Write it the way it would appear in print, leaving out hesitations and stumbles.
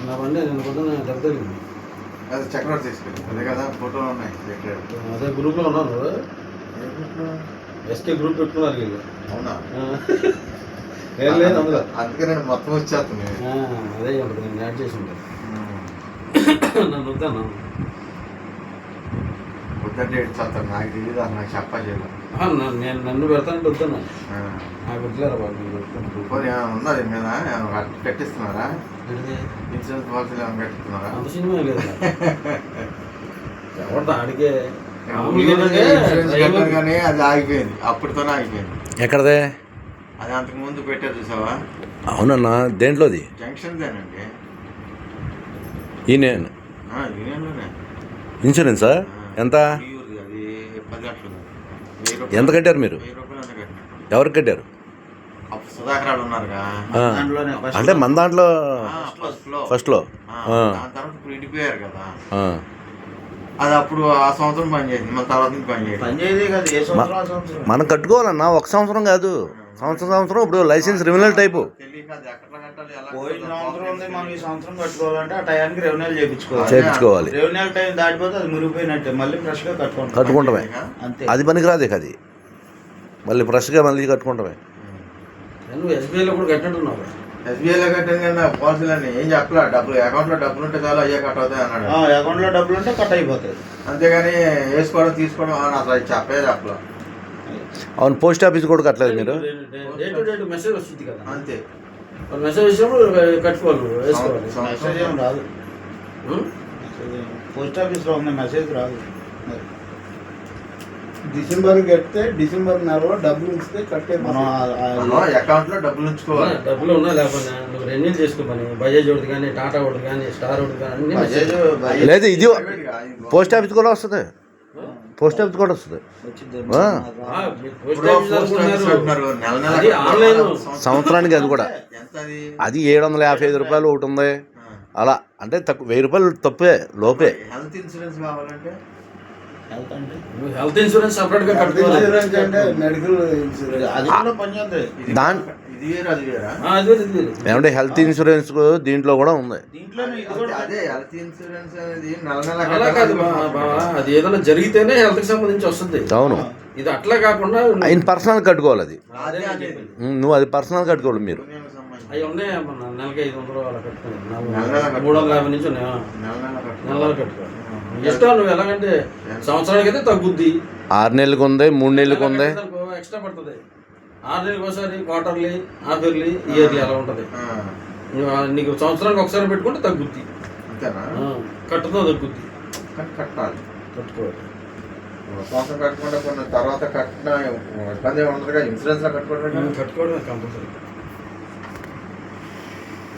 నా బండి నేను పొద్దున్న దెబ్బతలింది. అది చక్రవర్తి తీసుకెళ్ళి అదే కదా ఫోటోలు ఉన్నాయి అదే గ్రూప్లో ఉన్నారు. ఎస్కే గ్రూప్ పెట్టుకున్నారు వీళ్ళు. అవునా? ఏం లేదు అందులో. అందుకే నేను మొత్తం వచ్చేస్తుంది. అదే ఉంటుంది, నేను యాడ్ చేసి ఉంటాను. నన్ను వద్దాను వద్దంటే ఏడ్చేస్తాను. నాకు తెలియదు, నాకు చెప్పలేదు. నేను నన్ను పెడతానంటే వద్దాను. నాకు వద్దులేరా బాబు, నేను పెడతాను. ఉన్నది మీద కట్టిస్తున్నారా? ఇన్సూరెన్స్ పాలసీలు ఏమైనా కట్టిస్తున్నారా? అంత సినిమా లేదు ఎవరితో అడిగే. ఇన్సూరెన్స్ కానీ అది ఆగిపోయింది, అప్పటితోనే ఆగిపోయింది. ఎక్కడదే? అది అంతకు ముందు పెట్టారు చూసావా? అవునన్నా. దేంట్లోది? జంక్షన్దేనండి. యూనియన్లోనే. ఇన్సూరెన్సా? ఎంత? అది 10 లక్షలు. ఎంత కట్టారు మీరు? 1000 రూపాయలు కట్టారు. ఎవరికి కట్టారు? అప్పుడు సుధాకర్ ఉన్నారుగా. అంటే మన దాంట్లో ఫస్ట్లో. దాని తర్వాత ఇప్పుడు ఇడిపోయారు కదా. అది అప్పుడు ఆ సంవత్సరం పనిచేసింది, మళ్ళీ తర్వాత పనిచేయదు కదా. మనం కట్టుకోవాలన్నా, ఒక సంవత్సరం కాదు, సంవత్సరం. ఇప్పుడు లైసెన్స్ రిమినల్ టైపు. పోయిన సంవత్సరం ఉంది, మనం ఈ సంవత్సరం కట్టుకోవాలంటే ఆ టైంకి రెవెన్యూలు చేయించుకోవాలి. రెవెన్యూల్ టైం దాటిపోతే అది మురిగిపోయినట్టే, మళ్ళీ ఫ్రెష్గా కట్టుకుంటామే. అంతే. అది పనికిరాదు ఇక, అది మళ్ళీ ఫ్రెష్గా మళ్ళీ కట్టుకుంటామే. నువ్వు ఎస్బీఐలో కూడా కట్టినట్టున్నావు. ఎస్బీఐలో కట్టాను కానీ పాలసీలన్నీ ఏం చెప్పలా. డబ్బులు అకౌంట్లో డబ్బులు ఉంటే చాలా అయ్యే కట్ అవుతాయి అన్నాడు. అకౌంట్లో డబ్బులు ఉంటే కట్ అయిపోతాయి. అంతేగాని వేసుకోవడం తీసుకోవడం అసలు చెప్పలేదు చెప్పలా. అవును, పోస్ట్ ఆఫీస్ కూడా కట్టలేదు మీరు? డే టు డే మెసేజ్ వస్తుంది కదా. అంతే. మెసేజ్ వచ్చినప్పుడు కట్టుకోవాలి, వేసుకోవాలి. మెసేజ్ ఏం రాదు. పోస్ట్ ఆఫీస్లో ఉన్న మెసేజ్ రాదు. డిసెంబర్ కడితే డిసెంబర్ నెలలో డబ్బులు ఉంచితే కట్టే మనం అకౌంట్లో డబ్బులు ఉంచుకోవాలి. డబ్బులు ఉన్నా లేకపోయినా నువ్వు రెన్యూల్ చేసుకో పని. బజాజ్ ఒకటి కానీ, టాటా ఒకటి కానీ, స్టార్ ఒకటి కానీ. లేదు, ఇది పోస్ట్ ఆఫీస్ కూడా వస్తుంది. పోస్ట్ ఆఫీస్ కూడా వస్తుంది. సంవత్సరానికి అది కూడా. అది 755 రూపాయలు ఒకటి ఉంది. అలా అంటే తక్కువ, 1000 రూపాయలు తప్పే లోపే. హెల్త్ ఇన్సూరెన్స్ కావాలంటే హెల్త్ ఇన్సూరెన్స్ సపరేట్ గా కట్టుకోవాలి. ఇన్సూరెన్స్ అంటే మెడికల్ ఇన్సూరెన్స్ అది కూడా పనిచేస్తుంది. ఇది వేరు అది వేరా? ఏమంటే హెల్త్ ఇన్సూరెన్స్ దీంట్లో కూడా ఉంది. అదే హెల్త్ ఇన్సూరెన్స్ అనేది అలా కాదు అది ఏదైనా జరిగితేనే హెల్త్ కి సంబంధించి వస్తుంది. అవును, ఇది అట్లా కాకుండా ఆయన పర్సనల్ కట్టుకోవాలి. అది నువ్వు అది పర్సనల్ కట్టుకోవాలి మీరు. అవి ఉన్నాయి, నెలకి 500 అలా కట్టుకోవాలి. 350 నుంచి ఉన్నాయి. నెల కట్టుకోవాలి. ఇష్టం నువ్వు ఎలాగంటే సంవత్సరానికి అయితే తగ్గుద్ది. 6 నెలలకు ఉంది, 3 నెలలకు ఉంది, ఎక్స్ట్రా పడుతుంది. 6 నెలలకు ఒకసారి, క్వార్టర్లీ, హాఫ్ ఇయర్లీ, ఇయర్లీ అలా ఉంటుంది. నీకు సంవత్సరానికి ఒకసారి పెట్టుకుంటే తగ్గుద్ది. కట్టుతో తగ్గుద్ది. కట్టుకోవాలి. సంవత్సరం కట్టుకుంటే కొన్ని తర్వాత కట్టిన ఇబ్బంది ఉండదుగా. ఇన్సూరెన్స్ లో కట్టుకోవడం కంపల్సరీ.